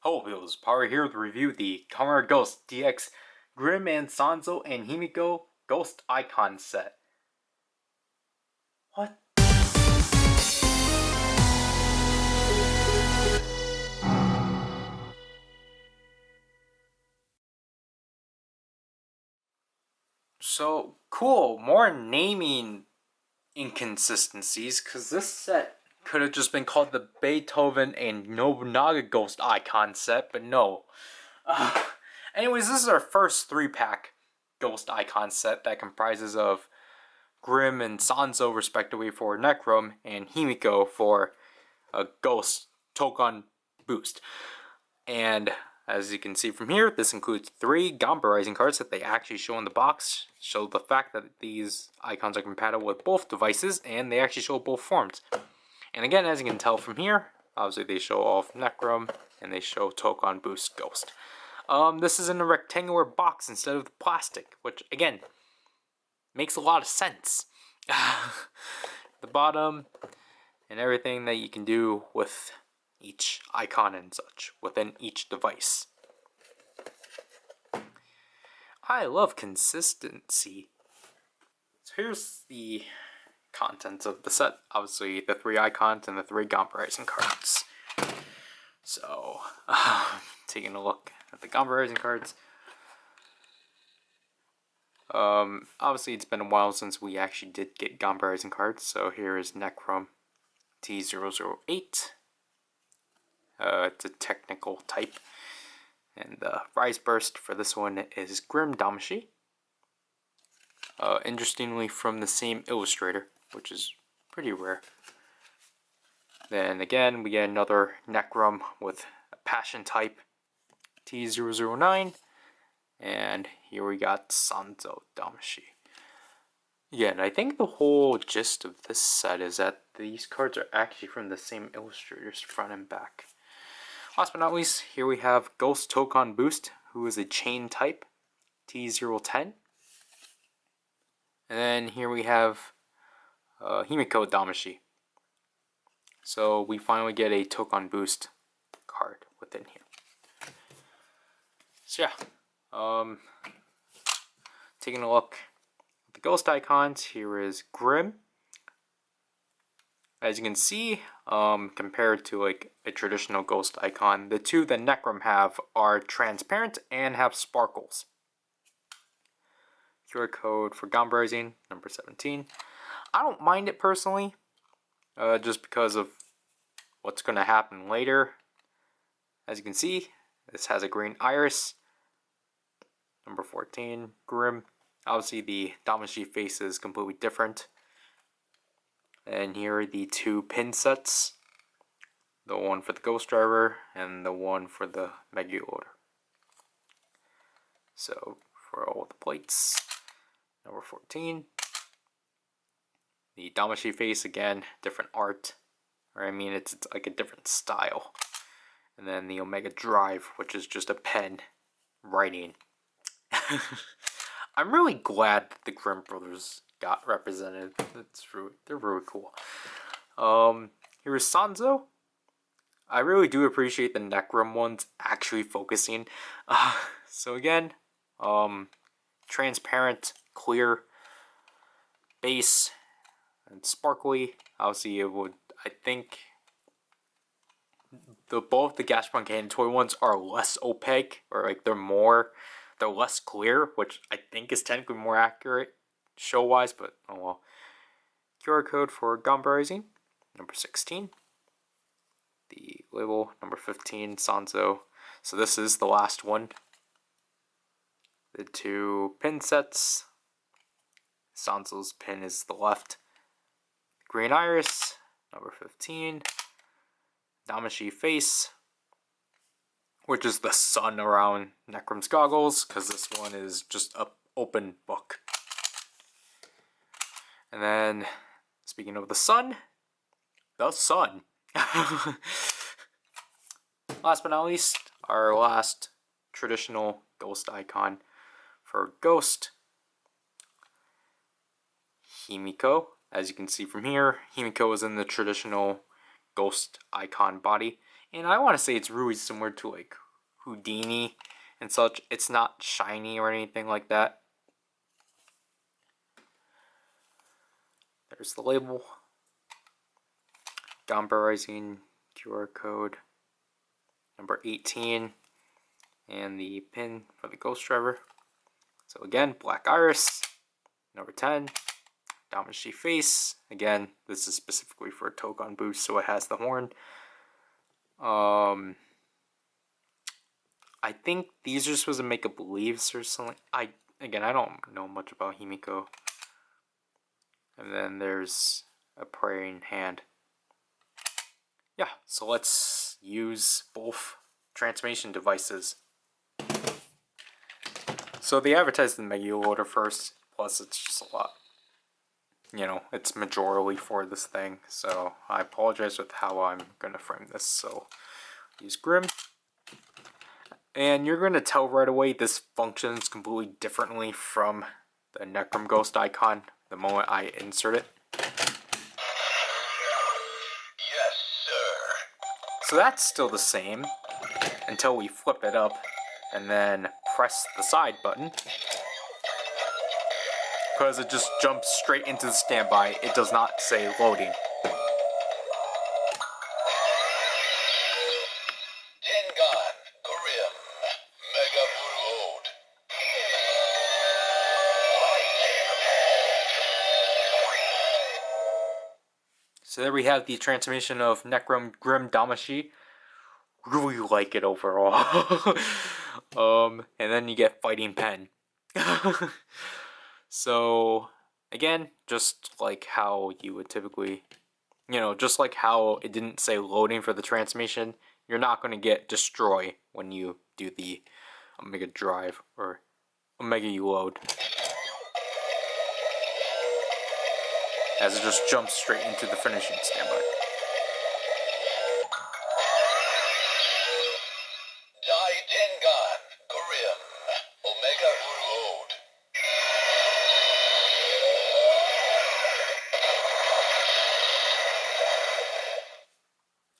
Hello viewers, Power here to review the Kamen Ghost DX Grimm Sanzo Himiko Ghost Eyecon set. What? So cool, more naming inconsistencies, because this set could have just been called the Beethoven and Nobunaga Ghost Eyecon set, but no. Anyways, this is our first 3-pack Ghost Eyecon set that comprises of Grimm and Sanzo respectively for Necrom, and Himiko for a Ghost Tokon boost. And as you can see from here, this includes 3 Gamba Rising cards that they actually show in the box, show the fact that these icons are compatible with both devices, and they actually show both forms. And again, as you can tell from here, obviously they show off Necrom, and they show Tokon Boost Ghost. This is in a rectangular box instead of the plastic, which again, makes a lot of sense. The bottom, and everything that you can do with each icon and such within each device. I love consistency. So here's the contents of the set. Obviously the 3 icons and the 3 Gamba Rising cards. So, taking a look at the Gamba Rising cards. Obviously it's been a while since we actually did get Gamba Rising cards, so here is Necrom T008. It's a technical type. And the Rise Burst for this one is Grimm Damashi. Interestingly from the same illustrator, which is pretty rare. Then again, we get another Necrom with a Passion type, T009. And here we got Sanzo Damashi. Yeah, and I think the whole gist of this set is that these cards are actually from the same illustrators, front and back. Last but not least, here we have Ghost Tokon Boost, who is a chain type, T010. And then here we have Himiko Damashi. So we finally get a Tokon Boost card within here. So yeah, taking a look at the Ghost icons, here is Grimm. As you can see, compared to like a traditional Ghost icon, the 2 that Necrom have are transparent and have sparkles. QR code for Gamba Rising, number 17. I don't mind it personally, just because of what's going to happen later. As you can see, this has a green iris. Number 14, Grimm. Obviously the Damashi face is completely different. And here are the 2 pin sets. The one for the Ghost Driver and the one for the Mega Loader. So for all the plates, number 14. The Damashi face, again, different art. Or I mean, it's like a different style. And then the Omega Drive, which is just a pen writing. I'm really glad that the Grimm brothers got represented. They're really cool. Here's Sanzo. I really do appreciate the Necrom ones actually focusing. So again, transparent, clear base, and sparkly. Obviously, it would. I think both the Gashpon Cannon toy ones are less opaque, or like they're less clear, which I think is technically more accurate show-wise, but oh well. QR code for Gamba Rising, number 16. The label, number 15, Sanzo. So this is the last one. The 2 pin sets. Sanzo's pin is the left. Green iris, number 15. Damashi face, which is the sun around Necrom's goggles, because this one is just an open book. And then, speaking of the sun. Last but not least, our last traditional Ghost icon for Ghost, Himiko. As you can see from here, Himiko is in the traditional Ghost icon body. And I want to say it's really similar to like Houdini and such. It's not shiny or anything like that. There's the label. Gamba Rising QR code number 18 and the pin for the Ghost Driver. So again, Black Iris, number 10, Damashi face. Again, this is specifically for a Togon boost, so it has the horn. I think these are supposed to make up leaves or something. I don't know much about Himiko. And then there's a praying hand. Yeah, so let's use both transformation devices. So they advertised the Mega Loader first, plus it's just a lot. You know, it's majorly for this thing, so I apologize with how I'm gonna frame this. So use Grimm. And you're gonna tell right away this functions completely differently from the Necrom Ghost icon the moment I insert it. Yes, sir. So that's still the same until we flip it up and then press the side button. Because it just jumps straight into the standby. It does not say loading. Tengan, Grimm, Mega Load. So there we have the transformation of Necrom Grimm Damashi. Really like it overall. And then you get Fighting Pen. So again, just like how you would typically, you know, just like how it didn't say loading for the transformation, you're not going to get destroy when you do the Omega Drive or Omega U load, as it just jumps straight into the finishing standby. Dai Tengan, Grimm, Omega Load.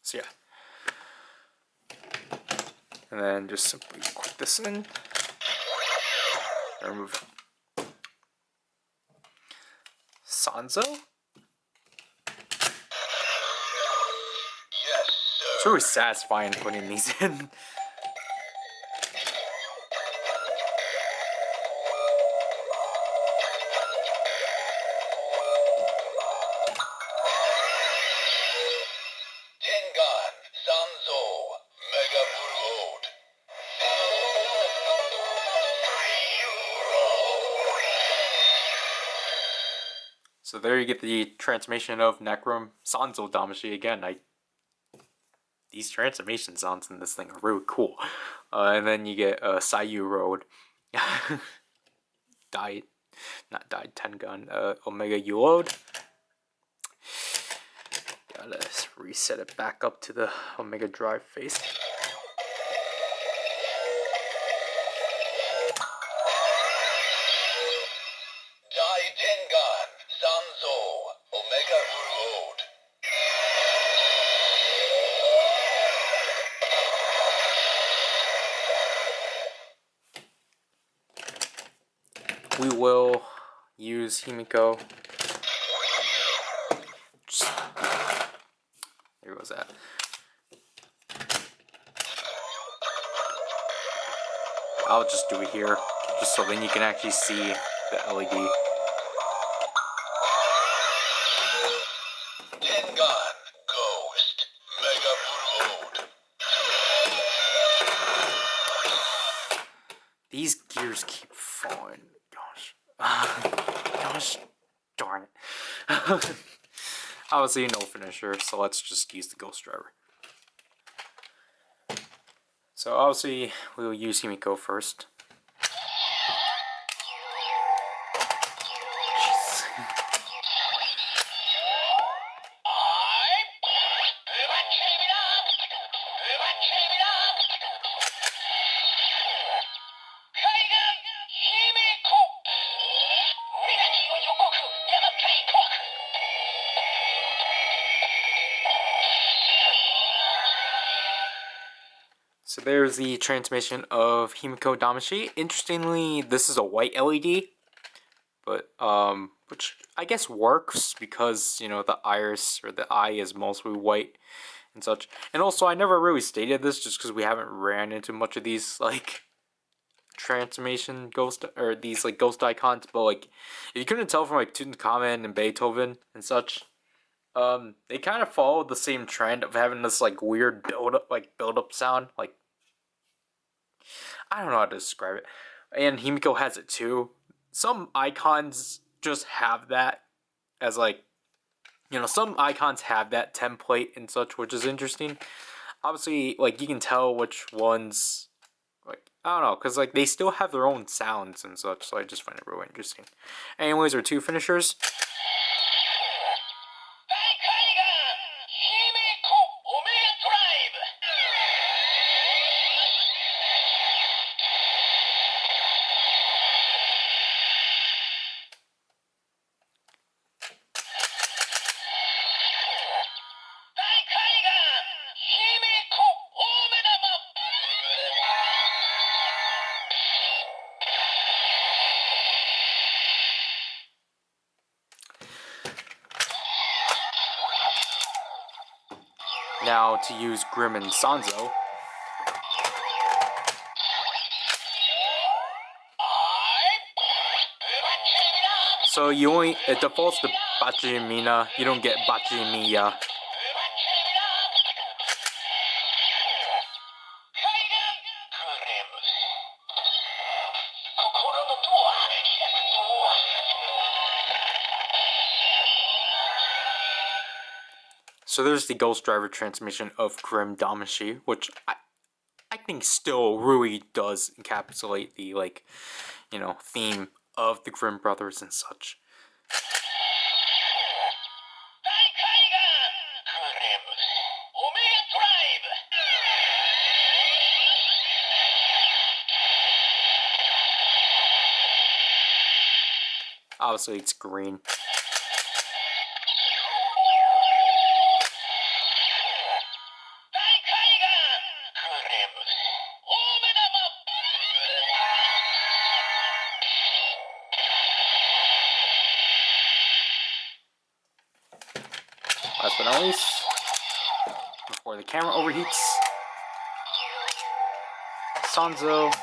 So yeah. And then just simply click this in. Remove Sanzo? Yes, sir. It's really satisfying putting these in. Tengan, Sanzo, Mega Load. So there you get the transformation of Necrom Sanzo Damashi again. These transformation sounds in this thing are really cool. And then you get Sayu Road. Died Tengun. Omega U load. Gotta reset it back up to the Omega Drive face. Dai Tengan, Sanzo, Omega Load. We will use Himiko. There goes that. I'll just do it here, just so then you can actually see the LED. Tengan, Ghost, Mega Load. These gears keep falling. Gosh. Gosh darn it. Obviously no finisher, so let's just use the Ghost Driver. So obviously we will use Himiko first. Jeez. there's the transmission of Himiko Damashi. Interestingly, this is a white LED, but which I guess works because you know the iris or the eye is mostly white and such. And also, I never really stated this just because we haven't ran into much of these like transformation ghost or these like ghost icons. But like, if you couldn't tell from like Kamen and Beethoven and such, they kind of follow the same trend of having this like weird build up sound. Like, I don't know how to describe it. And Himiko has it too. Some icons just have that as like, you know, some icons have that template and such, which is interesting. Obviously, like you can tell which ones, like I don't know, because like they still have their own sounds and such. So I just find it really interesting. Anyways, our two finishers. Now to use Grimm and Sanzo. So you only, it defaults to Bachimina, you don't get Bachimiya. So there's the Ghost Driver transmission of Grimm Damashi, which I think still really does encapsulate the, like, you know, theme of the Grimm brothers and such. Obviously it's green. Last but not least, before the camera overheats, Sanzo.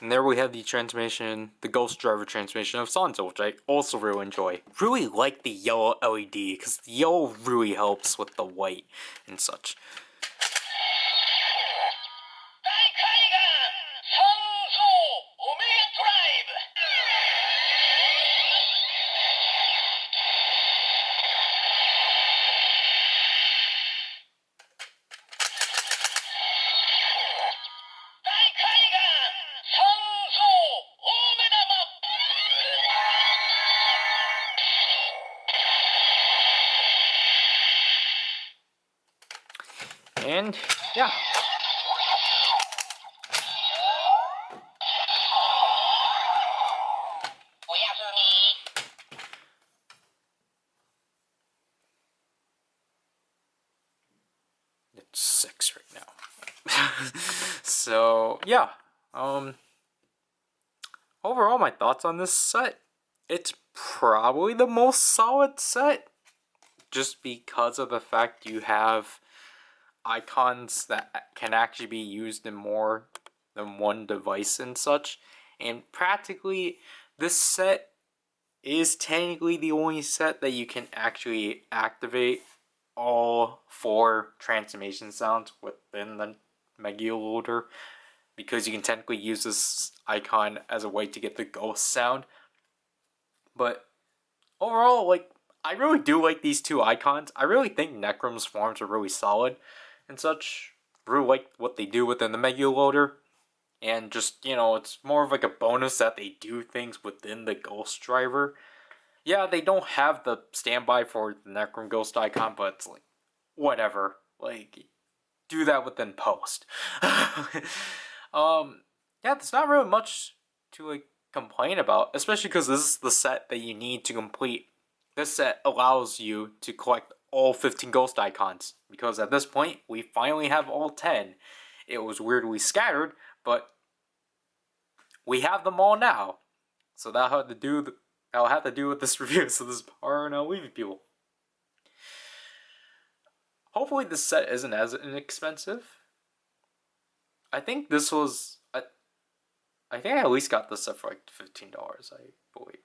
And there we have the transmission, the Ghost Driver transmission of Sanzo, which I also really enjoy. Really like the yellow LED, because the yellow really helps with the white and such. And yeah. It's 6 right now. So yeah. Overall my thoughts on this set. It's probably the most solid set. Just because of the fact you have icons that can actually be used in more than one device and such. And practically, this set is technically the only set that you can actually activate all 4 transformation sounds within the Mega Loader, because you can technically use this icon as a way to get the ghost sound. But overall, like, I really do like these 2 icons. I really think Necrum's forms are really solid and such. Really like what they do within the Mega Loader. And just, you know, it's more of like a bonus that they do things within the Ghost Driver. Yeah, they don't have the standby for the Necrum Ghost icon, but it's like, whatever. Like, do that within post. Yeah, there's not really much to like complain about, especially because this is the set that you need to complete. This set allows you to collect all 15 ghost icons, because at this point we finally have all 10. It was weirdly scattered, but we have them all now. So that'll have to do with this review. So this is part, and I'll leave you people. Hopefully this set isn't as inexpensive. I think this was I think I at least got this set for like $15, I believe.